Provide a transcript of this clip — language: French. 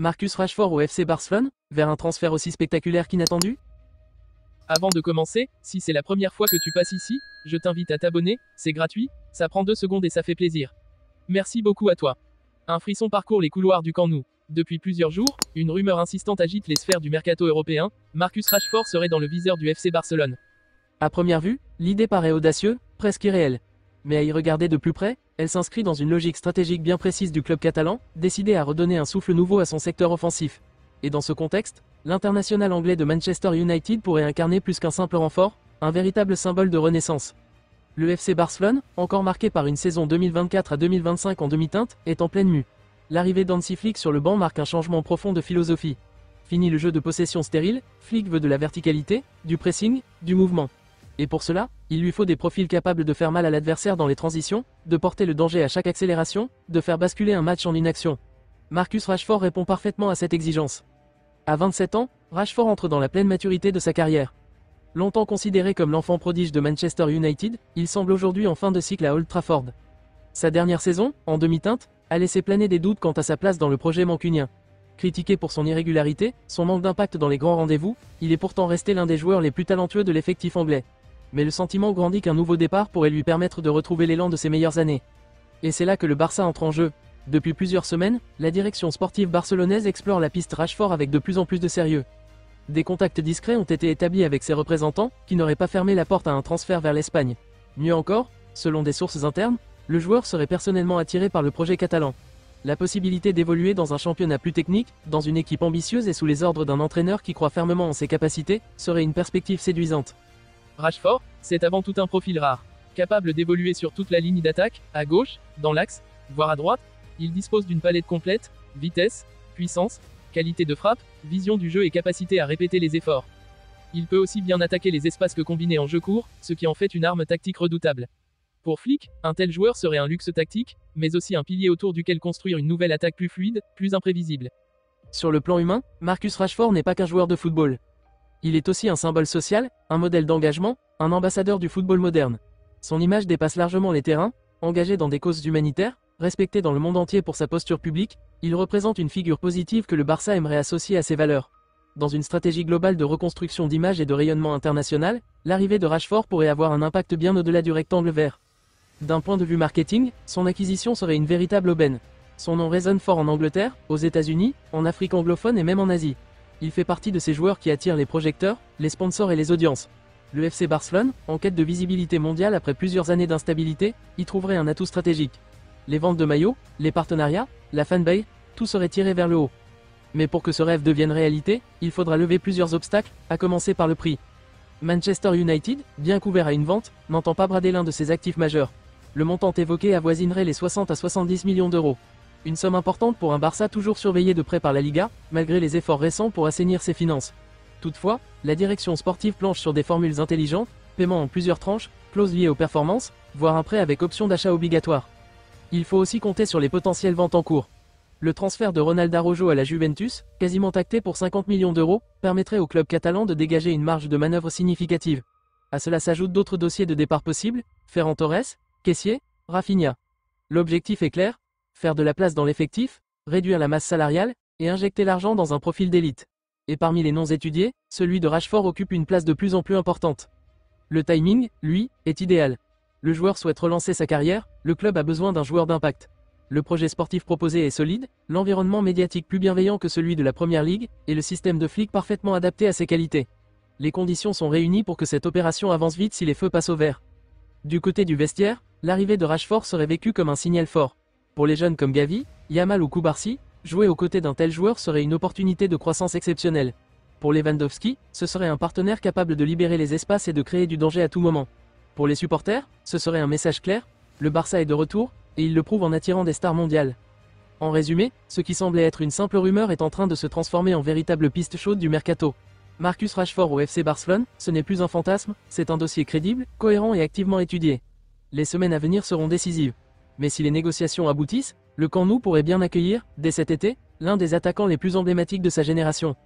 Marcus Rashford au FC Barcelone, vers un transfert aussi spectaculaire qu'inattendu? Avant de commencer, si c'est la première fois que tu passes ici, je t'invite à t'abonner, c'est gratuit, ça prend 2 secondes et ça fait plaisir. Merci beaucoup à toi. Un frisson parcourt les couloirs du Camp Nou. Depuis plusieurs jours, une rumeur insistante agite les sphères du mercato européen, Marcus Rashford serait dans le viseur du FC Barcelone. À première vue, l'idée paraît audacieuse, presque irréelle. Mais à y regarder de plus près, elle s'inscrit dans une logique stratégique bien précise du club catalan, décidé à redonner un souffle nouveau à son secteur offensif. Et dans ce contexte, l'international anglais de Manchester United pourrait incarner plus qu'un simple renfort, un véritable symbole de renaissance. Le FC Barcelone, encore marqué par une saison 2024 à 2025 en demi-teinte, est en pleine mue. L'arrivée d'Hansi Flick sur le banc marque un changement profond de philosophie. Fini le jeu de possession stérile, Flick veut de la verticalité, du pressing, du mouvement. Et pour cela, il lui faut des profils capables de faire mal à l'adversaire dans les transitions, de porter le danger à chaque accélération, de faire basculer un match en inaction. Marcus Rashford répond parfaitement à cette exigence. À 27 ans, Rashford entre dans la pleine maturité de sa carrière. Longtemps considéré comme l'enfant prodige de Manchester United, il semble aujourd'hui en fin de cycle à Old Trafford. Sa dernière saison, en demi-teinte, a laissé planer des doutes quant à sa place dans le projet mancunien. Critiqué pour son irrégularité, son manque d'impact dans les grands rendez-vous, il est pourtant resté l'un des joueurs les plus talentueux de l'effectif anglais. Mais le sentiment grandit qu'un nouveau départ pourrait lui permettre de retrouver l'élan de ses meilleures années. Et c'est là que le Barça entre en jeu. Depuis plusieurs semaines, la direction sportive barcelonaise explore la piste Rashford avec de plus en plus de sérieux. Des contacts discrets ont été établis avec ses représentants, qui n'auraient pas fermé la porte à un transfert vers l'Espagne. Mieux encore, selon des sources internes, le joueur serait personnellement attiré par le projet catalan. La possibilité d'évoluer dans un championnat plus technique, dans une équipe ambitieuse et sous les ordres d'un entraîneur qui croit fermement en ses capacités, serait une perspective séduisante. Rashford, c'est avant tout un profil rare. Capable d'évoluer sur toute la ligne d'attaque, à gauche, dans l'axe, voire à droite, il dispose d'une palette complète, vitesse, puissance, qualité de frappe, vision du jeu et capacité à répéter les efforts. Il peut aussi bien attaquer les espaces que combiner en jeu court, ce qui en fait une arme tactique redoutable. Pour Flick, un tel joueur serait un luxe tactique, mais aussi un pilier autour duquel construire une nouvelle attaque plus fluide, plus imprévisible. Sur le plan humain, Marcus Rashford n'est pas qu'un joueur de football. Il est aussi un symbole social, un modèle d'engagement, un ambassadeur du football moderne. Son image dépasse largement les terrains, engagé dans des causes humanitaires, respecté dans le monde entier pour sa posture publique, il représente une figure positive que le Barça aimerait associer à ses valeurs. Dans une stratégie globale de reconstruction d'image et de rayonnement international, l'arrivée de Rashford pourrait avoir un impact bien au-delà du rectangle vert. D'un point de vue marketing, son acquisition serait une véritable aubaine. Son nom résonne fort en Angleterre, aux États-Unis, en Afrique anglophone et même en Asie. Il fait partie de ces joueurs qui attirent les projecteurs, les sponsors et les audiences. Le FC Barcelone, en quête de visibilité mondiale après plusieurs années d'instabilité, y trouverait un atout stratégique. Les ventes de maillots, les partenariats, la fanbase, tout serait tiré vers le haut. Mais pour que ce rêve devienne réalité, il faudra lever plusieurs obstacles, à commencer par le prix. Manchester United, bien couvert à une vente, n'entend pas brader l'un de ses actifs majeurs. Le montant évoqué avoisinerait les 60 à 70 millions d'euros. Une somme importante pour un Barça toujours surveillé de près par la Liga, malgré les efforts récents pour assainir ses finances. Toutefois, la direction sportive planche sur des formules intelligentes, paiement en plusieurs tranches, clauses liées aux performances, voire un prêt avec option d'achat obligatoire. Il faut aussi compter sur les potentielles ventes en cours. Le transfert de Ronald Araujo à la Juventus, quasiment acté pour 50 millions d'euros, permettrait au club catalan de dégager une marge de manœuvre significative. À cela s'ajoutent d'autres dossiers de départ possibles, Ferran Torres, Kessié, Rafinha. L'objectif est clair, faire de la place dans l'effectif, réduire la masse salariale, et injecter l'argent dans un profil d'élite. Et parmi les noms étudiés, celui de Rashford occupe une place de plus en plus importante. Le timing, lui, est idéal. Le joueur souhaite relancer sa carrière, le club a besoin d'un joueur d'impact. Le projet sportif proposé est solide, l'environnement médiatique plus bienveillant que celui de la Première Ligue, et le système de Flick parfaitement adapté à ses qualités. Les conditions sont réunies pour que cette opération avance vite si les feux passent au vert. Du côté du vestiaire, l'arrivée de Rashford serait vécue comme un signal fort. Pour les jeunes comme Gavi, Yamal ou Koubarsi, jouer aux côtés d'un tel joueur serait une opportunité de croissance exceptionnelle. Pour Lewandowski, ce serait un partenaire capable de libérer les espaces et de créer du danger à tout moment. Pour les supporters, ce serait un message clair, le Barça est de retour, et il le prouve en attirant des stars mondiales. En résumé, ce qui semblait être une simple rumeur est en train de se transformer en véritable piste chaude du mercato. Marcus Rashford au FC Barcelone, ce n'est plus un fantasme, c'est un dossier crédible, cohérent et activement étudié. Les semaines à venir seront décisives. Mais si les négociations aboutissent, le Camp Nou pourrait bien accueillir, dès cet été, l'un des attaquants les plus emblématiques de sa génération.